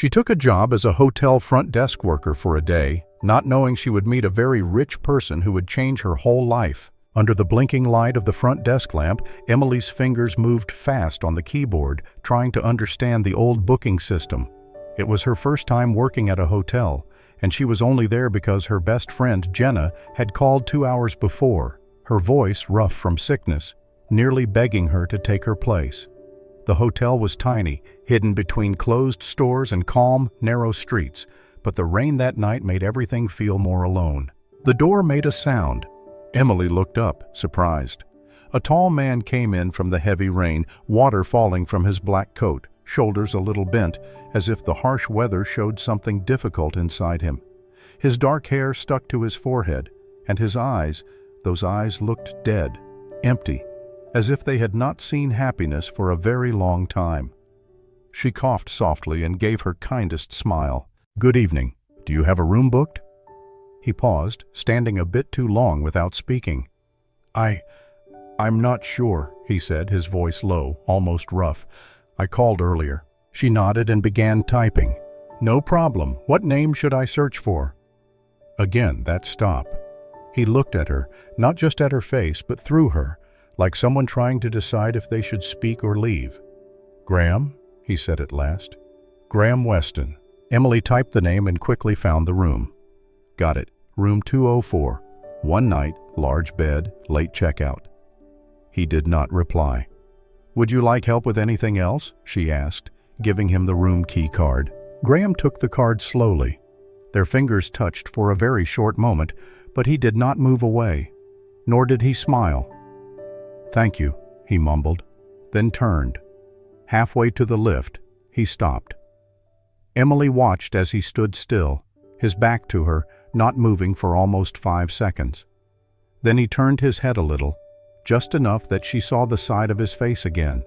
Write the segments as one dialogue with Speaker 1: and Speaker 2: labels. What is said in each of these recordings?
Speaker 1: She took a job as a hotel front desk worker for a day, not knowing she would meet a very rich person who would change her whole life. Under the blinking light of the front desk lamp, Emily's fingers moved fast on the keyboard, trying to understand the old booking system. It was her first time working at a hotel, and she was only there because her best friend, Jenna, had called 2 hours before, her voice rough from sickness, nearly begging her to take her place. The hotel was tiny, hidden between closed stores and calm, narrow streets, but the rain that night made everything feel more alone. The door made a sound. Emily looked up, surprised. A tall man came in from the heavy rain, water falling from his black coat, shoulders a little bent, as if the harsh weather showed something difficult inside him. His dark hair stuck to his forehead, and his eyes, those eyes looked dead, empty, as if they had not seen happiness for a very long time. She coughed softly and gave her kindest smile. "Good evening. Do you have a room booked?" He paused, standing a bit too long without speaking. I'm not sure," he said, his voice low, almost rough. "I called earlier." She nodded and began typing. "No problem. What name should I search for?" Again, that stop. He looked at her, not just at her face, but through her, like someone trying to decide if they should speak or leave. "Graham?" he said at last. "Graham Weston." Emily typed the name and quickly found the room. "Got it. Room 204. One night, large bed, late checkout." He did not reply. "Would you like help with anything else?" she asked, giving him the room key card. Graham took the card slowly. Their fingers touched for a very short moment, but he did not move away, nor did he smile. "Thank you," he mumbled, then turned. Halfway to the lift, he stopped. Emily watched as he stood still, his back to her, not moving for almost 5 seconds. Then he turned his head a little, just enough that she saw the side of his face again.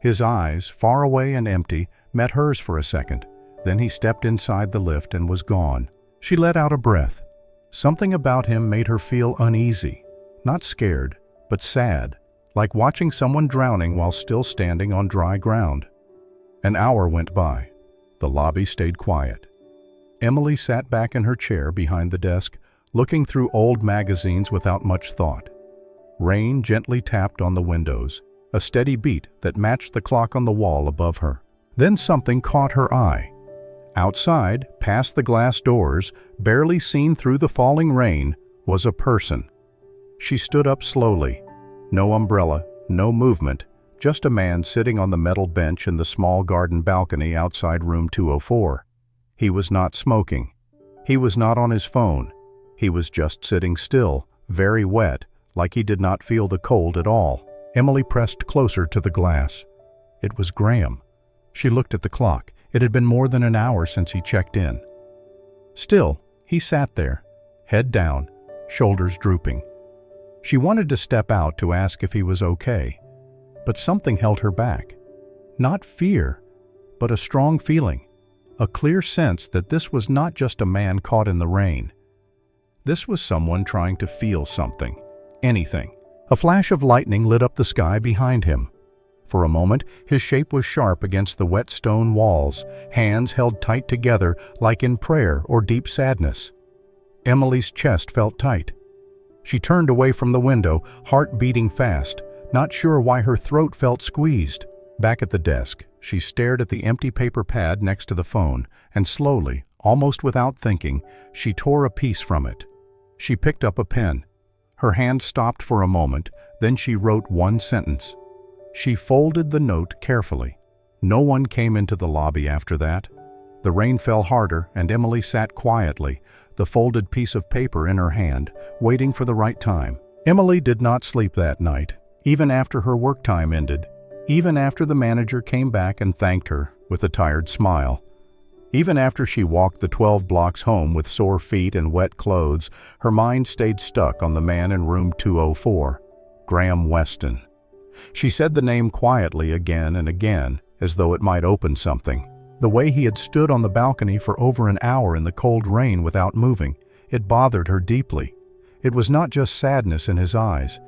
Speaker 1: His eyes, far away and empty, met hers for a second. Then he stepped inside the lift and was gone. She let out a breath. Something about him made her feel uneasy, not scared, but sad, like watching someone drowning while still standing on dry ground. An hour went by. The lobby stayed quiet. Emily sat back in her chair behind the desk, looking through old magazines without much thought. Rain gently tapped on the windows, a steady beat that matched the clock on the wall above her. Then something caught her eye. Outside, past the glass doors, barely seen through the falling rain, was a person. She stood up slowly. No umbrella, no movement, just a man sitting on the metal bench in the small garden balcony outside room 204. He was not smoking. He was not on his phone. He was just sitting still, very wet, like he did not feel the cold at all. Emily pressed closer to the glass. It was Graham. She looked at the clock. It had been more than an hour since he checked in. Still, he sat there, head down, shoulders drooping. She wanted to step out to ask if he was okay, but something held her back. Not fear, but a strong feeling, a clear sense that this was not just a man caught in the rain. This was someone trying to feel something, anything. A flash of lightning lit up the sky behind him. For a moment, his shape was sharp against the wet stone walls, hands held tight together like in prayer or deep sadness. Emily's chest felt tight. She turned away from the window, heart beating fast, not sure why her throat felt squeezed. Back at the desk, she stared at the empty paper pad next to the phone, and slowly, almost without thinking, she tore a piece from it. She picked up a pen. Her hand stopped for a moment, then she wrote one sentence. She folded the note carefully. No one came into the lobby after that. The rain fell harder, and Emily sat quietly, the folded piece of paper in her hand, waiting for the right time. Emily did not sleep that night, even after her work time ended, even after the manager came back and thanked her with a tired smile. Even after she walked the 12 blocks home with sore feet and wet clothes, her mind stayed stuck on the man in room 204, Graham Weston. She said the name quietly again and again, as though it might open something. The way he had stood on the balcony for over an hour in the cold rain without moving, it bothered her deeply. It was not just sadness in his eyes.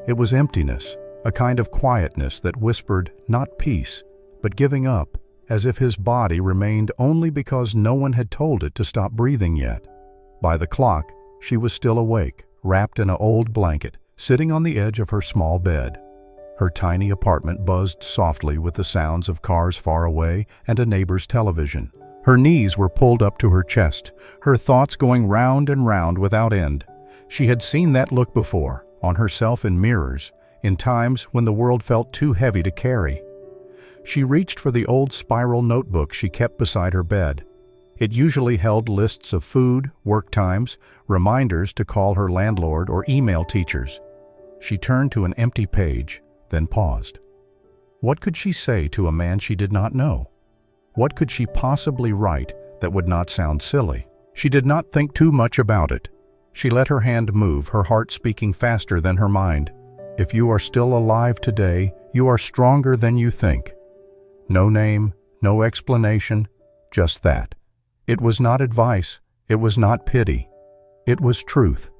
Speaker 1: It was emptiness, a kind of quietness that whispered not peace, but giving up as if his body remained only because no one had told it to stop breathing yet. By the clock, she was still awake, wrapped in an old blanket, sitting on the edge of her small bed. Her tiny apartment buzzed softly with the sounds of cars far away and a neighbor's television. Her knees were pulled up to her chest, her thoughts going round and round without end. She had seen that look before, on herself in mirrors, in times when the world felt too heavy to carry. She reached for the old spiral notebook she kept beside her bed. It usually held lists of food, work times, reminders to call her landlord or email teachers. She turned to an empty page, then paused. What could she say to a man she did not know? What could she possibly write that would not sound silly? She did not think too much about it. She let her hand move, her heart speaking faster than her mind. If you are still alive today, you are stronger than you think. No name, no explanation, just that. It was not advice, it was not pity. It was truth,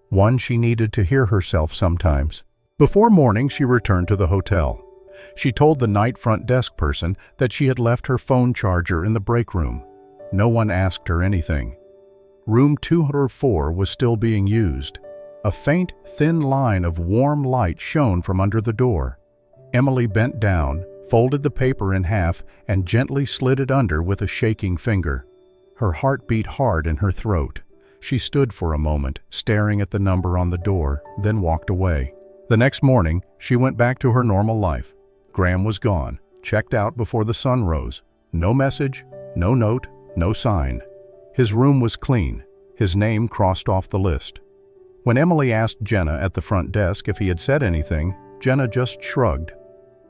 Speaker 1: one she needed to hear herself sometimes. Before morning, she returned to the hotel. She told the night front desk person that she had left her phone charger in the break room. No one asked her anything. Room 204 was still being used. A faint, thin line of warm light shone from under the door. Emily bent down, folded the paper in half, and gently slid it under with a shaking finger. Her heart beat hard in her throat. She stood for a moment, staring at the number on the door, then walked away. The next morning, she went back to her normal life. Graham was gone, checked out before the sun rose. No message, no note, no sign. His room was clean, his name crossed off the list. When Emily asked Jenna at the front desk if he had said anything, Jenna just shrugged.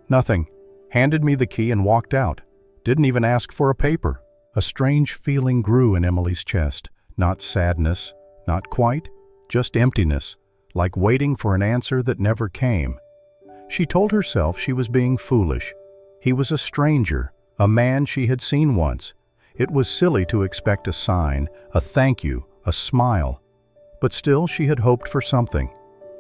Speaker 1: Nothing. Handed me the key and walked out. Didn't even ask for a paper. A strange feeling grew in Emily's chest. Not sadness, not quite, just emptiness, like waiting for an answer that never came. She told herself she was being foolish. He was a stranger, a man she had seen once. It was silly to expect a sign, a thank you, a smile. But still she had hoped for something.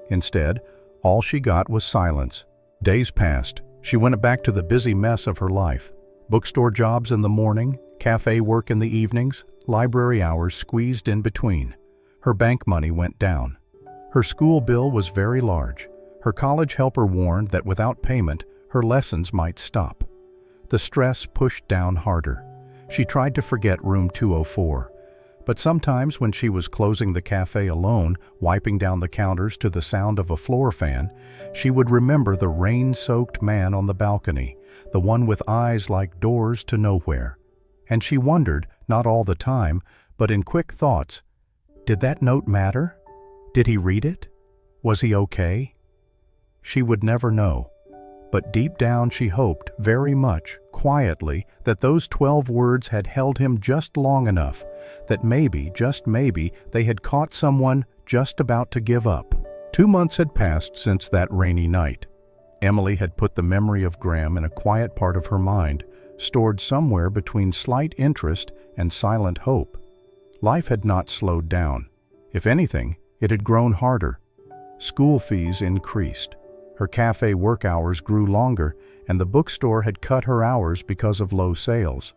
Speaker 1: Instead, all she got was silence. Days passed. She went back to the busy mess of her life. Bookstore jobs in the morning, cafe work in the evenings, library hours squeezed in between. Her bank money went down. Her school bill was very large. Her college helper warned that without payment, her lessons might stop. The stress pushed down harder. She tried to forget room 204. But sometimes when she was closing the cafe alone, wiping down the counters to the sound of a floor fan, she would remember the rain-soaked man on the balcony, the one with eyes like doors to nowhere. And she wondered, not all the time, but in quick thoughts, did that note matter? Did he read it? Was he okay? She would never know. But deep down she hoped, very much, quietly, that those 12 words had held him just long enough, that maybe, just maybe, they had caught someone just about to give up. 2 months had passed since that rainy night. Emily had put the memory of Graham in a quiet part of her mind, stored somewhere between slight interest and silent hope. Life had not slowed down. If anything, it had grown harder. School fees increased. Her cafe work hours grew longer, and the bookstore had cut her hours because of low sales.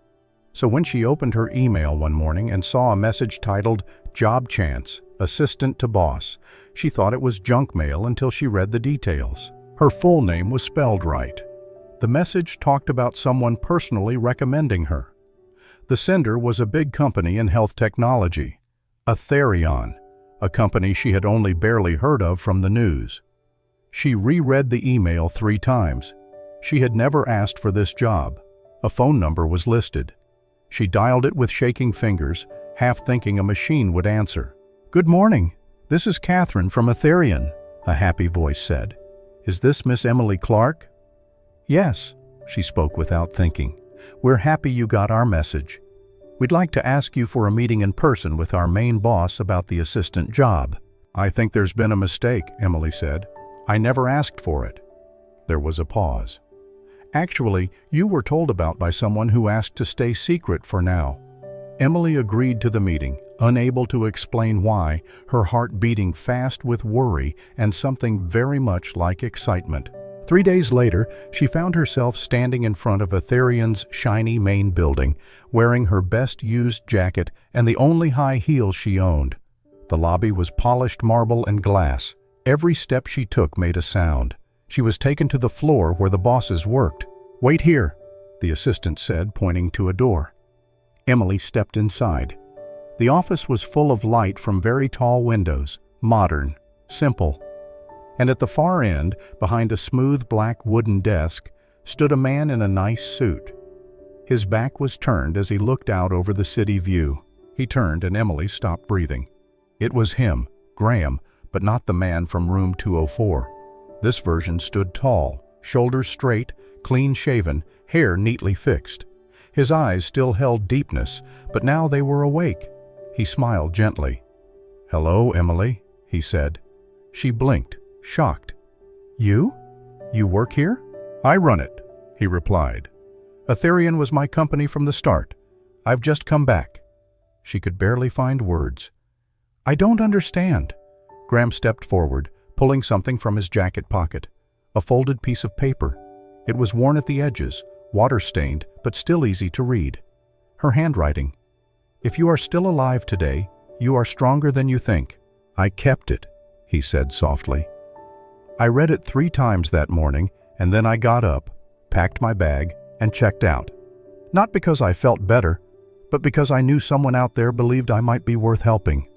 Speaker 1: So when she opened her email one morning and saw a message titled, "Job Chance, Assistant to Boss," she thought it was junk mail until she read the details. Her full name was spelled right. The message talked about someone personally recommending her. The sender was a big company in health technology, Athereion, a company she had only barely heard of from the news. She reread the email 3 times. She had never asked for this job. A phone number was listed. She dialed it with shaking fingers, half thinking a machine would answer. "Good morning. This is Catherine from Athereion," a happy voice said. "Is this Miss Emily Clark?" "Yes," she spoke without thinking. "We're happy you got our message. We'd like to ask you for a meeting in person with our main boss about the assistant job." "I think there's been a mistake," Emily said. "I never asked for it." There was a pause. "Actually, you were told about by someone who asked to stay secret for now." Emily agreed to the meeting, unable to explain why, her heart beating fast with worry and something very much like excitement. 3 days later, she found herself standing in front of Athereion's shiny main building, wearing her best used jacket and the only high heels she owned. The lobby was polished marble and glass. Every step she took made a sound. She was taken to the floor where the bosses worked. "Wait here," the assistant said, pointing to a door. Emily stepped inside. The office was full of light from very tall windows, modern, simple. And at the far end, behind a smooth black wooden desk, stood a man in a nice suit. His back was turned as he looked out over the city view. He turned and Emily stopped breathing. It was him, Graham, but not the man from room 204. This version stood tall, shoulders straight, clean-shaven, hair neatly fixed. His eyes still held deepness, but now they were awake. He smiled gently. "Hello, Emily," he said. She blinked, shocked. "You? You work here?" "I run it," he replied. "Athereion was my company from the start. I've just come back." She could barely find words. "I don't understand." Graham stepped forward, pulling something from his jacket pocket. A folded piece of paper. It was worn at the edges, water-stained, but still easy to read. Her handwriting. "If you are still alive today, you are stronger than you think." "I kept it," he said softly. "I read it 3 times that morning, and then I got up, packed my bag, and checked out. Not because I felt better, but because I knew someone out there believed I might be worth helping."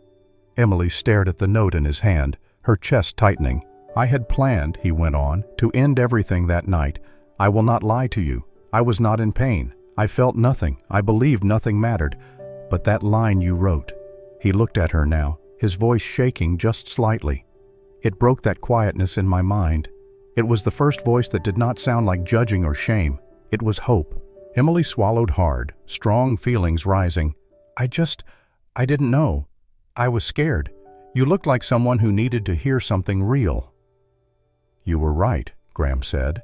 Speaker 1: Emily stared at the note in his hand, her chest tightening. "I had planned," he went on, "to end everything that night. I will not lie to you. I was not in pain. I felt nothing. I believed nothing mattered. But that line you wrote." He looked at her now, his voice shaking just slightly. "It broke that quietness in my mind. It was the first voice that did not sound like judging or shame. It was hope." Emily swallowed hard, strong feelings rising. I didn't know. I was scared. You looked like someone who needed to hear something real." "You were right," Graham said.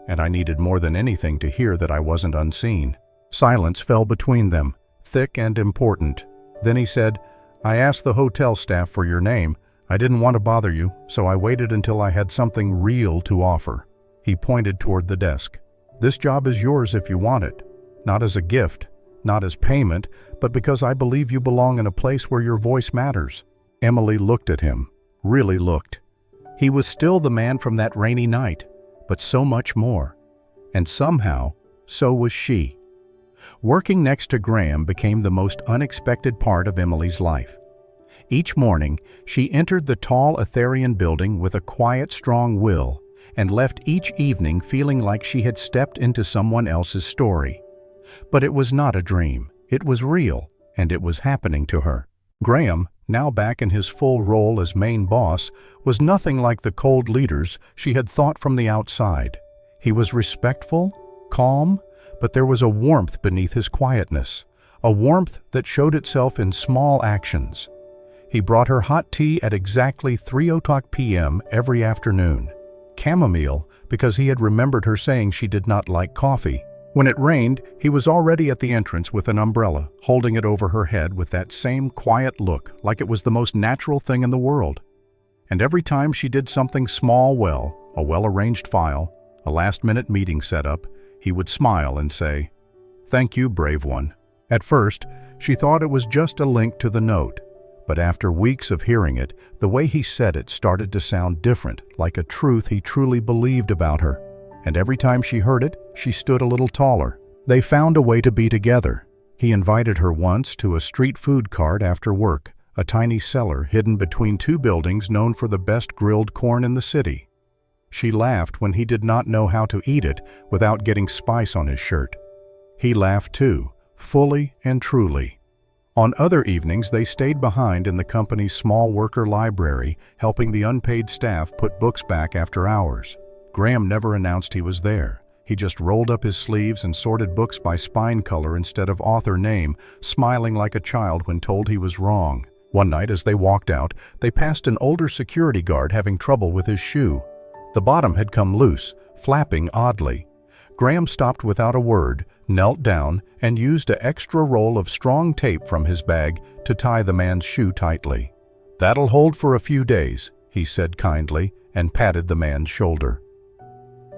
Speaker 1: "And I needed more than anything to hear that I wasn't unseen." Silence fell between them, thick and important. Then he said, "I asked the hotel staff for your name. I didn't want to bother you, so I waited until I had something real to offer." He pointed toward the desk. "This job is yours if you want it. Not as a gift, not as payment, but because I believe you belong in a place where your voice matters." Emily looked at him, really looked. He was still the man from that rainy night, but so much more. And somehow, so was she. Working next to Graham became the most unexpected part of Emily's life. Each morning, she entered the tall Athereion building with a quiet, strong will, and left each evening feeling like she had stepped into someone else's story. But it was not a dream. It was real, and it was happening to her. Graham, now back in his full role as main boss, was nothing like the cold leaders she had thought from the outside. He was respectful, calm, but there was a warmth beneath his quietness, a warmth that showed itself in small actions. He brought her hot tea at exactly 3:00 p.m. every afternoon. Chamomile, because he had remembered her saying she did not like coffee. When it rained, he was already at the entrance with an umbrella, holding it over her head with that same quiet look, like it was the most natural thing in the world. And every time she did something small well, a well-arranged file, a last-minute meeting set up, he would smile and say, "Thank you, brave one." At first, she thought it was just a link to the note, but after weeks of hearing it, the way he said it started to sound different, like a truth he truly believed about her. And every time she heard it, she stood a little taller. They found a way to be together. He invited her once to a street food cart after work, a tiny cellar hidden between 2 buildings known for the best grilled corn in the city. She laughed when he did not know how to eat it without getting spice on his shirt. He laughed too, fully and truly. On other evenings, they stayed behind in the company's small worker library, helping the unpaid staff put books back after hours. Graham never announced he was there. He just rolled up his sleeves and sorted books by spine color instead of author name, smiling like a child when told he was wrong. One night as they walked out, they passed an older security guard having trouble with his shoe. The bottom had come loose, flapping oddly. Graham stopped without a word, knelt down, and used an extra roll of strong tape from his bag to tie the man's shoe tightly. "That'll hold for a few days," he said kindly, and patted the man's shoulder.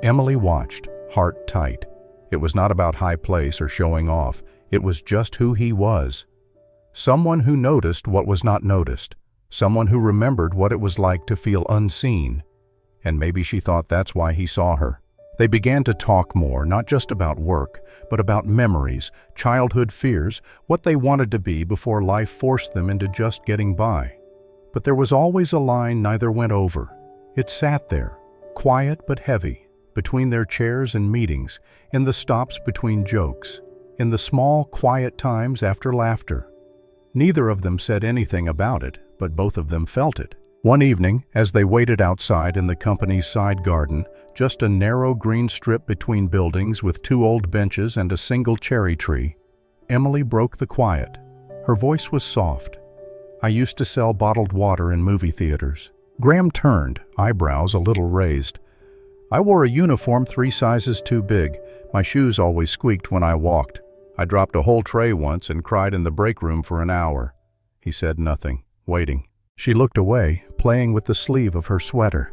Speaker 1: Emily watched, heart tight. It was not about high place or showing off. It was just who he was. Someone who noticed what was not noticed. Someone who remembered what it was like to feel unseen. And maybe she thought that's why he saw her. They began to talk more, not just about work, but about memories, childhood fears, what they wanted to be before life forced them into just getting by. But there was always a line neither went over. It sat there, quiet but heavy, between their chairs and meetings, in the stops between jokes, in the small, quiet times after laughter. Neither of them said anything about it, but both of them felt it. One evening, as they waited outside in the company's side garden, just a narrow green strip between buildings with 2 old benches and a single cherry tree, Emily broke the quiet. Her voice was soft. "I used to sell bottled water in movie theaters." Graham turned, eyebrows a little raised. "I wore a uniform 3 sizes too big. My shoes always squeaked when I walked. I dropped a whole tray once and cried in the break room for an hour." He said nothing, waiting. She looked away, playing with the sleeve of her sweater.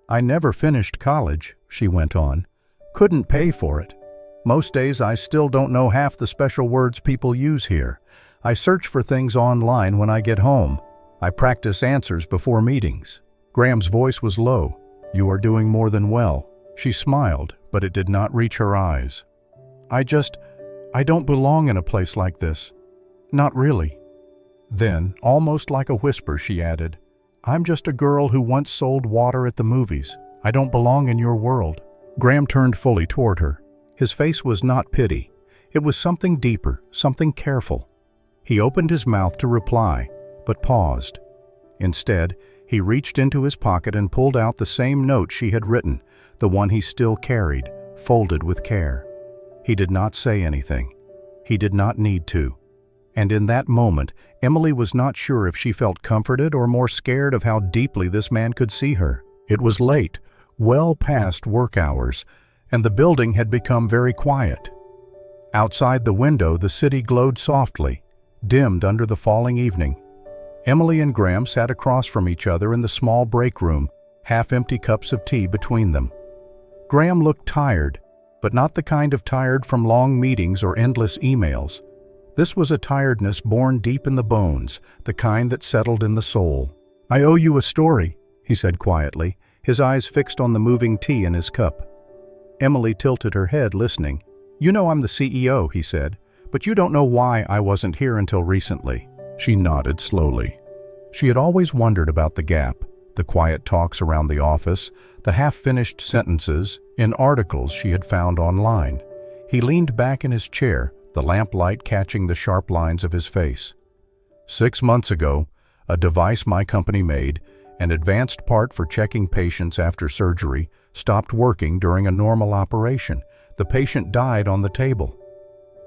Speaker 1: "I never finished college," she went on. "Couldn't pay for it. Most days I still don't know half the special words people use here. I search for things online when I get home. I practice answers before meetings." Graham's voice was low. "You are doing more than well." She smiled, but it did not reach her eyes. I don't belong in a place like this. Not really." Then, almost like a whisper, she added, "I'm just a girl who once sold water at the movies. I don't belong in your world." Graham turned fully toward her. His face was not pity. It was something deeper, something careful. He opened his mouth to reply, but paused. Instead, he reached into his pocket and pulled out the same note she had written, the one he still carried, folded with care. He did not say anything. He did not need to. And in that moment, Emily was not sure if she felt comforted or more scared of how deeply this man could see her. It was late, well past work hours, and the building had become very quiet. Outside the window, the city glowed softly, dimmed under the falling evening. Emily and Graham sat across from each other in the small break room, half-empty cups of tea between them. Graham looked tired, but not the kind of tired from long meetings or endless emails. This was a tiredness born deep in the bones, the kind that settled in the soul. "I owe you a story," he said quietly, his eyes fixed on the moving tea in his cup. Emily tilted her head, listening. "You know I'm the CEO," he said, "but you don't know why I wasn't here until recently." She nodded slowly. She had always wondered about the gap, the quiet talks around the office, the half-finished sentences in articles she had found online. He leaned back in his chair, the lamplight catching the sharp lines of his face. 6 months ago, a device my company made, an advanced part for checking patients after surgery, stopped working during a normal operation. The patient died on the table.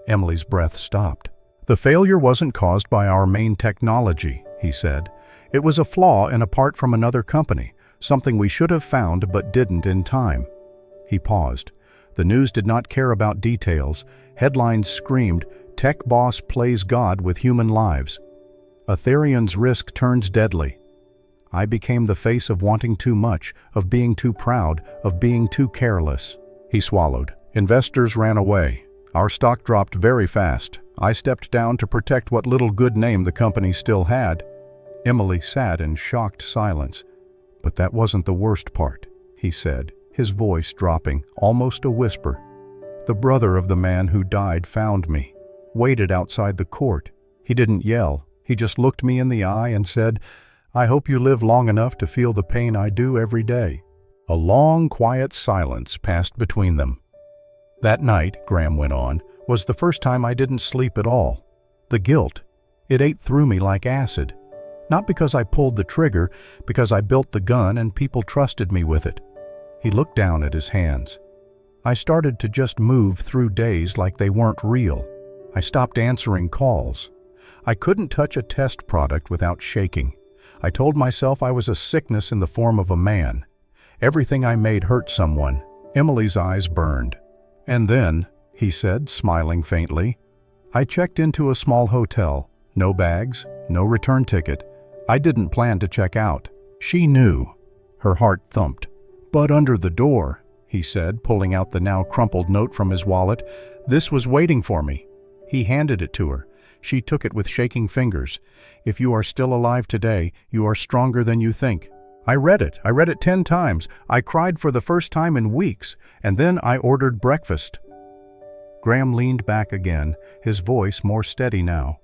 Speaker 1: Emily's breath stopped. "The failure wasn't caused by our main technology," he said. "It was a flaw in a part from another company, something we should have found but didn't in time." He paused. The news did not care about details. Headlines screamed, "Tech boss plays God with human lives." "Athereion's risk turns deadly." I became the face of wanting too much, of being too proud, of being too careless. He swallowed. "Investors ran away. Our stock dropped very fast. I stepped down to protect what little good name the company still had." Emily sat in shocked silence. "But that wasn't the worst part," he said, his voice dropping, almost a whisper. "The brother of the man who died found me, waited outside the court. He didn't yell. He just looked me in the eye and said, 'I hope you live long enough to feel the pain I do every day.'" A long, quiet silence passed between them. "That night," Graham went on, "was the first time I didn't sleep at all. The guilt, it ate through me like acid. Not because I pulled the trigger, because I built the gun and people trusted me with it." He looked down at his hands. "I started to just move through days like they weren't real. I stopped answering calls. I couldn't touch a test product without shaking. I told myself I was a sickness in the form of a man. Everything I made hurt someone." Emily's eyes burned. "And then," he said, smiling faintly, "I checked into a small hotel. No bags, no return ticket. I didn't plan to check out." She knew. Her heart thumped. "But under the door," he said, pulling out the now crumpled note from his wallet. "This was waiting for me." He handed it to her. She took it with shaking fingers. "If you are still alive today, you are stronger than you think. I read it 10 times. I cried for the first time in weeks, and then I ordered breakfast." Graham leaned back again, his voice more steady now.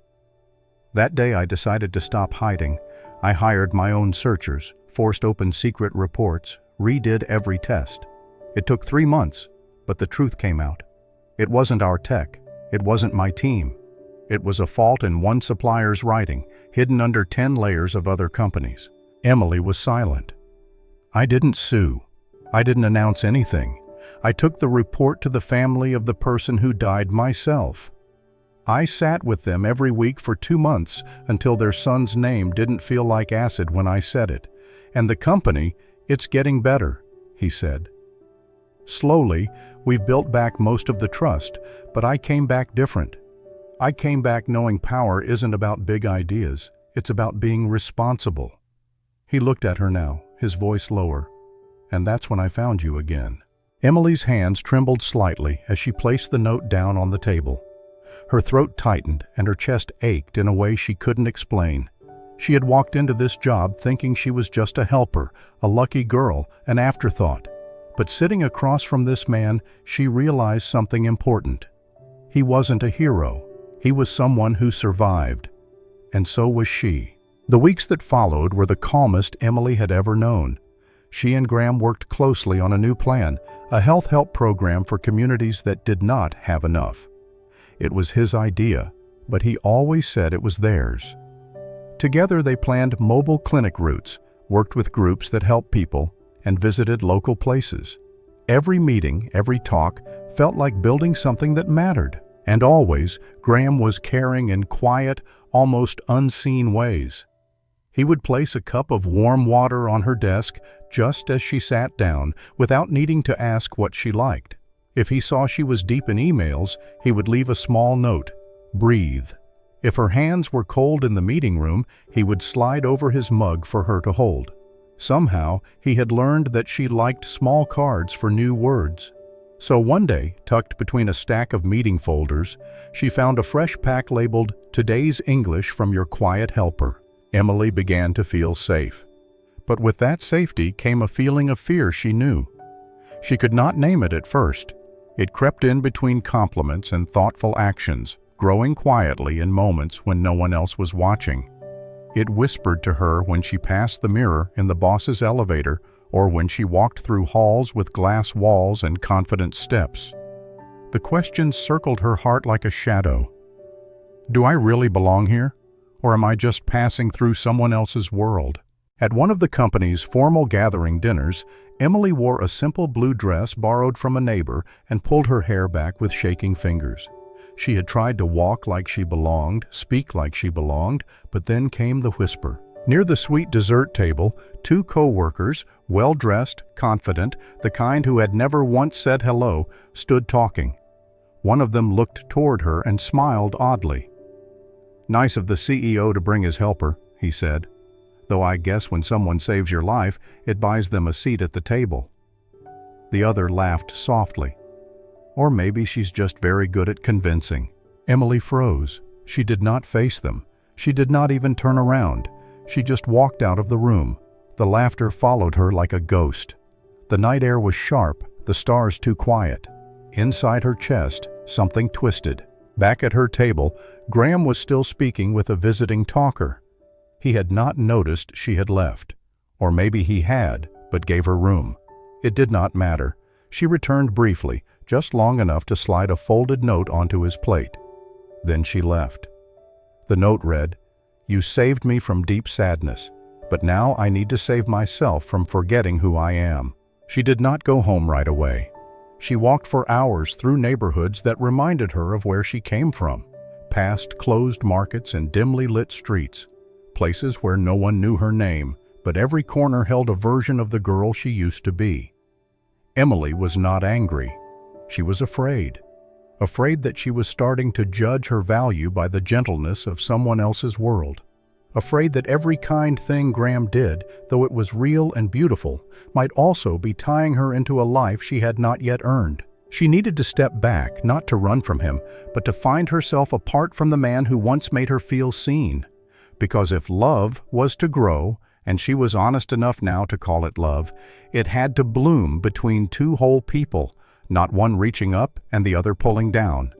Speaker 1: "That day I decided to stop hiding. I hired my own searchers, forced open secret reports, redid every test. It took 3 months, but the truth came out. It wasn't our tech. It wasn't my team. It was a fault in one supplier's writing, hidden under 10 layers of other companies." Emily was silent. "I didn't sue. I didn't announce anything. I took the report to the family of the person who died myself. I sat with them every week for 2 months until their son's name didn't feel like acid when I said it. And the company, it's getting better," he said. "Slowly, we've built back most of the trust, but I came back different. I came back knowing power isn't about big ideas, it's about being responsible." He looked at her now, his voice lower. "And that's when I found you again." Emily's hands trembled slightly as she placed the note down on the table. Her throat tightened and her chest ached in a way she couldn't explain. She had walked into this job thinking she was just a helper, a lucky girl, an afterthought. But sitting across from this man, she realized something important. He wasn't a hero. He was someone who survived. And so was she. The weeks that followed were the calmest Emily had ever known. She and Graham worked closely on a new plan, a health help program for communities that did not have enough. It was his idea, but he always said it was theirs. Together they planned mobile clinic routes, worked with groups that help people, and visited local places. Every meeting, every talk, felt like building something that mattered. And always, Graham was caring in quiet, almost unseen ways. He would place a cup of warm water on her desk just as she sat down, without needing to ask what she liked. If he saw she was deep in emails, he would leave a small note, "Breathe." If her hands were cold in the meeting room, he would slide over his mug for her to hold. Somehow, he had learned that she liked small cards for new words. So one day, tucked between a stack of meeting folders, she found a fresh pack labeled, "Today's English from Your Quiet Helper." Emily began to feel safe. But with that safety came a feeling of fear she knew. She could not name it at first. It crept in between compliments and thoughtful actions, growing quietly in moments when no one else was watching. It whispered to her when she passed the mirror in the boss's elevator, or when she walked through halls with glass walls and confident steps. The question circled her heart like a shadow. Do I really belong here? Or am I just passing through someone else's world? At one of the company's formal gathering dinners, Emily wore a simple blue dress borrowed from a neighbor and pulled her hair back with shaking fingers. She had tried to walk like she belonged, speak like she belonged, but then came the whisper. Near the sweet dessert table, 2 co-workers, well-dressed, confident, the kind who had never once said hello, stood talking. One of them looked toward her and smiled oddly. "Nice of the CEO to bring his helper," he said. "Though I guess when someone saves your life, it buys them a seat at the table." The other laughed softly. Or maybe she's just very good at convincing. Emily froze. She did not face them. She did not even turn around. She just walked out of the room. The laughter followed her like a ghost. The night air was sharp, the stars too quiet. Inside her chest, something twisted. Back at her table, Graham was still speaking with a visiting talker. He had not noticed she had left. Or maybe he had, but gave her room. It did not matter. She returned briefly, just long enough to slide a folded note onto his plate. Then she left. The note read, "You saved me from deep sadness, but now I need to save myself from forgetting who I am." She did not go home right away. She walked for hours through neighborhoods that reminded her of where she came from, past closed markets and dimly lit streets, places where no one knew her name, but every corner held a version of the girl she used to be. Emily was not angry. She was afraid. Afraid that she was starting to judge her value by the gentleness of someone else's world. afraid that every kind thing Graham did, though it was real and beautiful, might also be tying her into a life she had not yet earned. She needed to step back, not to run from him, but to find herself apart from the man who once made her feel seen. Because if love was to grow, and she was honest enough now to call it love, it had to bloom between two whole people, not one reaching up and the other pulling down.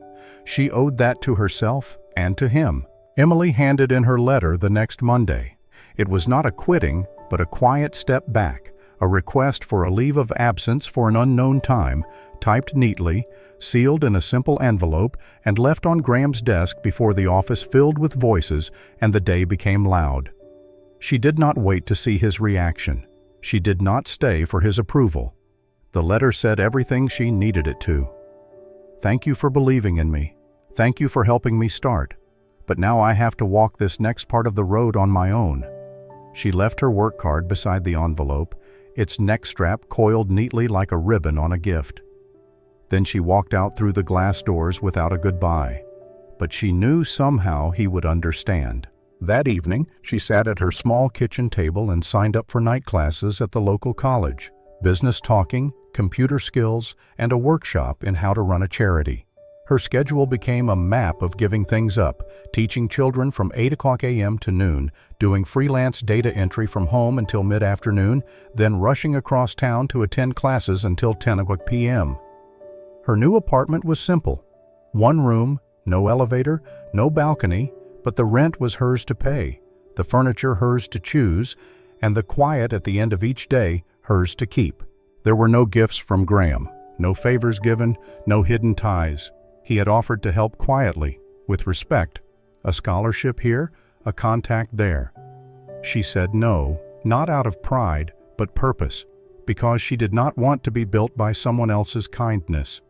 Speaker 1: She owed that to herself and to him. Emily handed in her letter the next Monday. It was not a quitting, but a quiet step back, a request for a leave of absence for an unknown time, typed neatly, sealed in a simple envelope, and left on Graham's desk before the office filled with voices and the day became loud. She did not wait to see his reaction. She did not stay for his approval. The letter said everything she needed it to. Thank you for believing in me. Thank you for helping me start. But now I have to walk this next part of the road on my own. She left her work card beside the envelope, its neck strap coiled neatly like a ribbon on a gift. Then she walked out through the glass doors without a goodbye. But she knew somehow he would understand. That evening, she sat at her small kitchen table and signed up for night classes at the local college, business talking, computer skills, and a workshop in how to run a charity. Her schedule became a map of giving things up, teaching children from 8 o'clock a.m. to noon, doing freelance data entry from home until mid-afternoon, then rushing across town to attend classes until 10 o'clock p.m. Her new apartment was simple. One room, no elevator, no balcony, but the rent was hers to pay, the furniture hers to choose, and the quiet at the end of each day hers to keep. There were no gifts from Graham, no favors given, no hidden ties. He had offered to help quietly, with respect, a scholarship here, a contact there. She said no, not out of pride, but purpose, because she did not want to be built by someone else's kindness.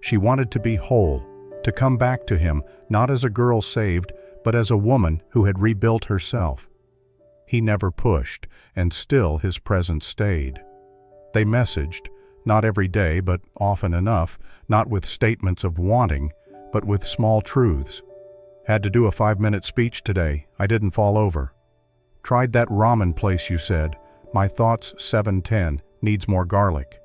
Speaker 1: She wanted to be whole, to come back to him, not as a girl saved, but as a woman who had rebuilt herself. He never pushed, and still his presence stayed. They messaged, not every day, but often enough, not with statements of wanting, but with small truths. Had to do a 5-minute speech today. I didn't fall over. Tried that ramen place you said. My thoughts 7:10. Needs more garlic.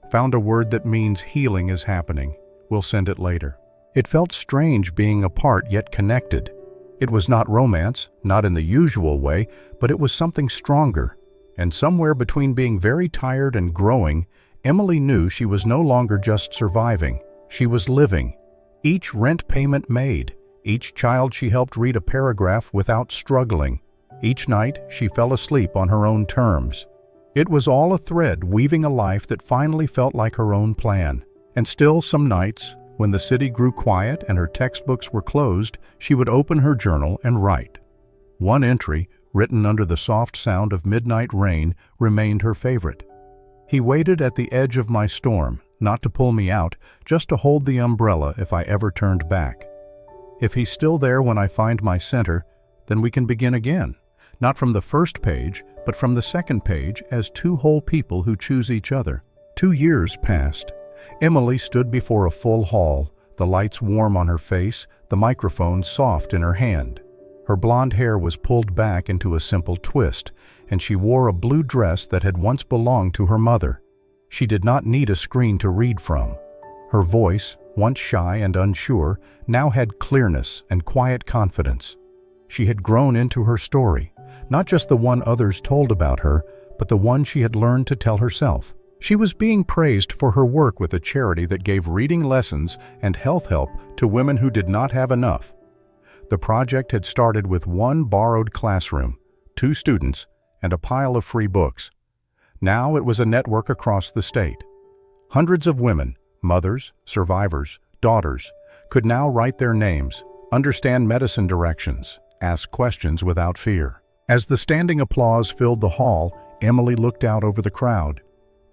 Speaker 1: Found a word that means healing is happening. We'll send it later. It felt strange being apart yet connected. It was not romance, not in the usual way, but it was something stronger. And somewhere between being very tired and growing, Emily knew she was no longer just surviving. She was living. Each rent payment made, each child she helped read a paragraph without struggling. Each night she fell asleep on her own terms. It was all a thread weaving a life that finally felt like her own plan. And still some nights, when the city grew quiet and her textbooks were closed, she would open her journal and write. One entry, written under the soft sound of midnight rain, remained her favorite. He waited at the edge of my storm, not to pull me out, just to hold the umbrella if I ever turned back. If he's still there when I find my center, then we can begin again, not from the first page, but from the second page as two whole people who choose each other. 2 years passed. Emily stood before a full hall, the lights warm on her face, the microphone soft in her hand. Her blonde hair was pulled back into a simple twist, and she wore a blue dress that had once belonged to her mother. She did not need a screen to read from. Her voice, once shy and unsure, now had clearness and quiet confidence. She had grown into her story, not just the one others told about her, but the one she had learned to tell herself. She was being praised for her work with a charity that gave reading lessons and health help to women who did not have enough. The project had started with one borrowed classroom, 2 students, and a pile of free books. Now it was a network across the state. Hundreds of women, mothers, survivors, daughters, could now write their names, understand medicine directions, ask questions without fear. As the standing applause filled the hall, Emily looked out over the crowd.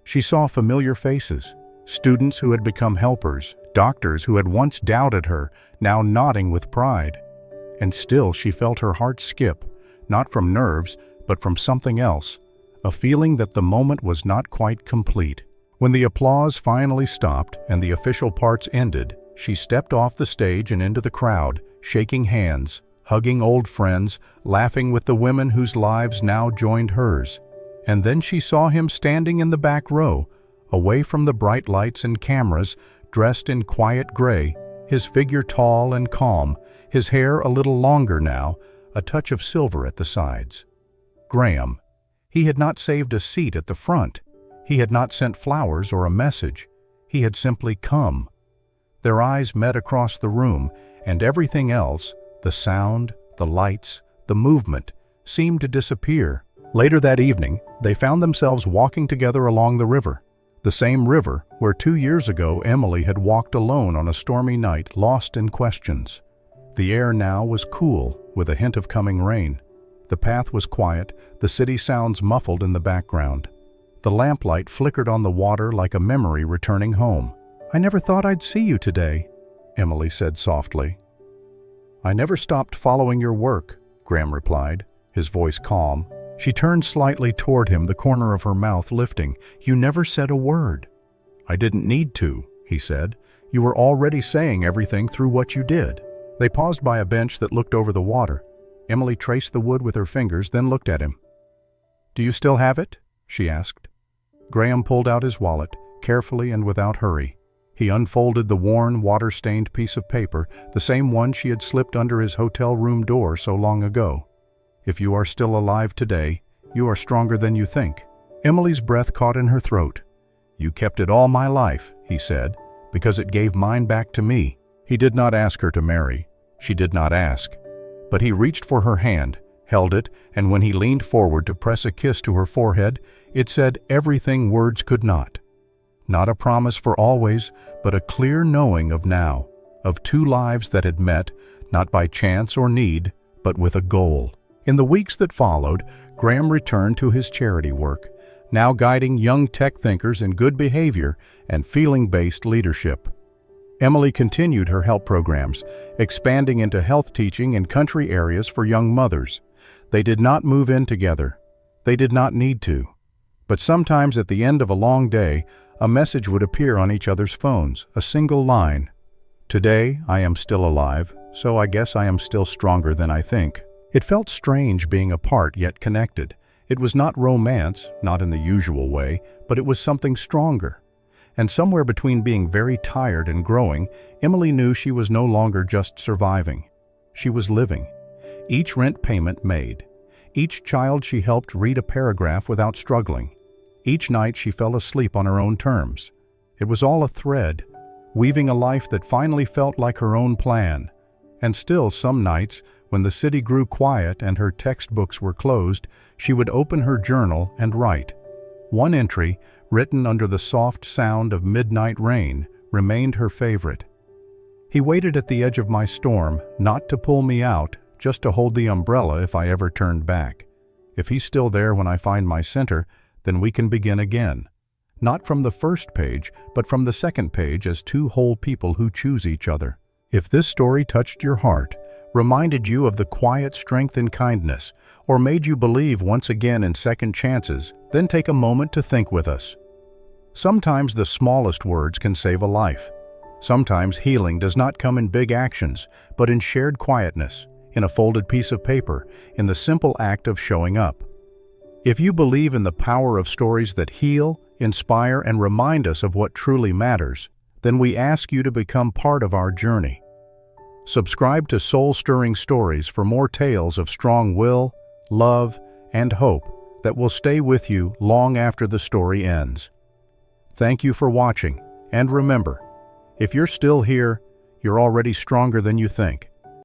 Speaker 1: She saw familiar faces, students who had become helpers, doctors who had once doubted her, now nodding with pride. And still she felt her heart skip, not from nerves, but from something else, a feeling that the moment was not quite complete. When the applause finally stopped and the official parts ended, she stepped off the stage and into the crowd, shaking hands, hugging old friends, laughing with the women whose lives now joined hers. And then she saw him standing in the back row, away from the bright lights and cameras, dressed in quiet gray, his figure tall and calm, his hair a little longer now, a touch of silver at the sides. Graham. He had not saved a seat at the front. He had not sent flowers or a message. He had simply come. Their eyes met across the room, and everything else, the sound, the lights, the movement, seemed to disappear. Later that evening, they found themselves walking together along the river. The same river where 2 years ago Emily had walked alone on a stormy night, lost in questions. The air now was cool, with a hint of coming rain. The path was quiet, the city sounds muffled in the background. The lamplight flickered on the water like a memory returning home. "I never thought I'd see you today," Emily said softly. "I never stopped following your work," Graham replied, his voice calm. She turned slightly toward him, the corner of her mouth lifting. "You never said a word." "I didn't need to," he said. "You were already saying everything through what you did." They paused by a bench that looked over the water. Emily traced the wood with her fingers, then looked at him. "Do you still have it?" she asked. Graham pulled out his wallet, carefully and without hurry. He unfolded the worn, water-stained piece of paper, the same one she had slipped under his hotel room door so long ago. "If you are still alive today, you are stronger than you think." Emily's breath caught in her throat. "You kept it all my life," he said, "because it gave mine back to me." He did not ask her to marry. She did not ask. But he reached for her hand, held it, and when he leaned forward to press a kiss to her forehead, it said everything words could not. Not a promise for always, but a clear knowing of now, of two lives that had met, not by chance or need, but with a goal. In the weeks that followed, Graham returned to his charity work, now guiding young tech thinkers in good behavior and feeling-based leadership. Emily continued her help programs, expanding into health teaching in country areas for young mothers. They did not move in together. They did not need to. But sometimes at the end of a long day, a message would appear on each other's phones, a single line. "Today, I am still alive, so I guess I am still stronger than I think." It felt strange being apart yet connected. It was not romance, not in the usual way, but it was something stronger. And somewhere between being very tired and growing, Emily knew she was no longer just surviving. She was living. Each rent payment made. Each child she helped read a paragraph without struggling. Each night she fell asleep on her own terms. It was all a thread, weaving a life that finally felt like her own plan. And still some nights, when the city grew quiet and her textbooks were closed, she would open her journal and write. One entry, written under the soft sound of midnight rain, remained her favorite. "He waited at the edge of my storm, not to pull me out, just to hold the umbrella if I ever turned back. If he's still there when I find my center, then we can begin again. Not from the first page, but from the second page as two whole people who choose each other." If this story touched your heart, reminded you of the quiet strength in kindness, or made you believe once again in second chances, then take a moment to think with us. Sometimes the smallest words can save a life. Sometimes healing does not come in big actions, but in shared quietness, in a folded piece of paper, in the simple act of showing up. If you believe in the power of stories that heal, inspire, and remind us of what truly matters, then we ask you to become part of our journey. Subscribe to Soul-Stirring Stories for more tales of strong will, love, and hope that will stay with you long after the story ends. Thank you for watching, and remember, if you're still here, you're already stronger than you think.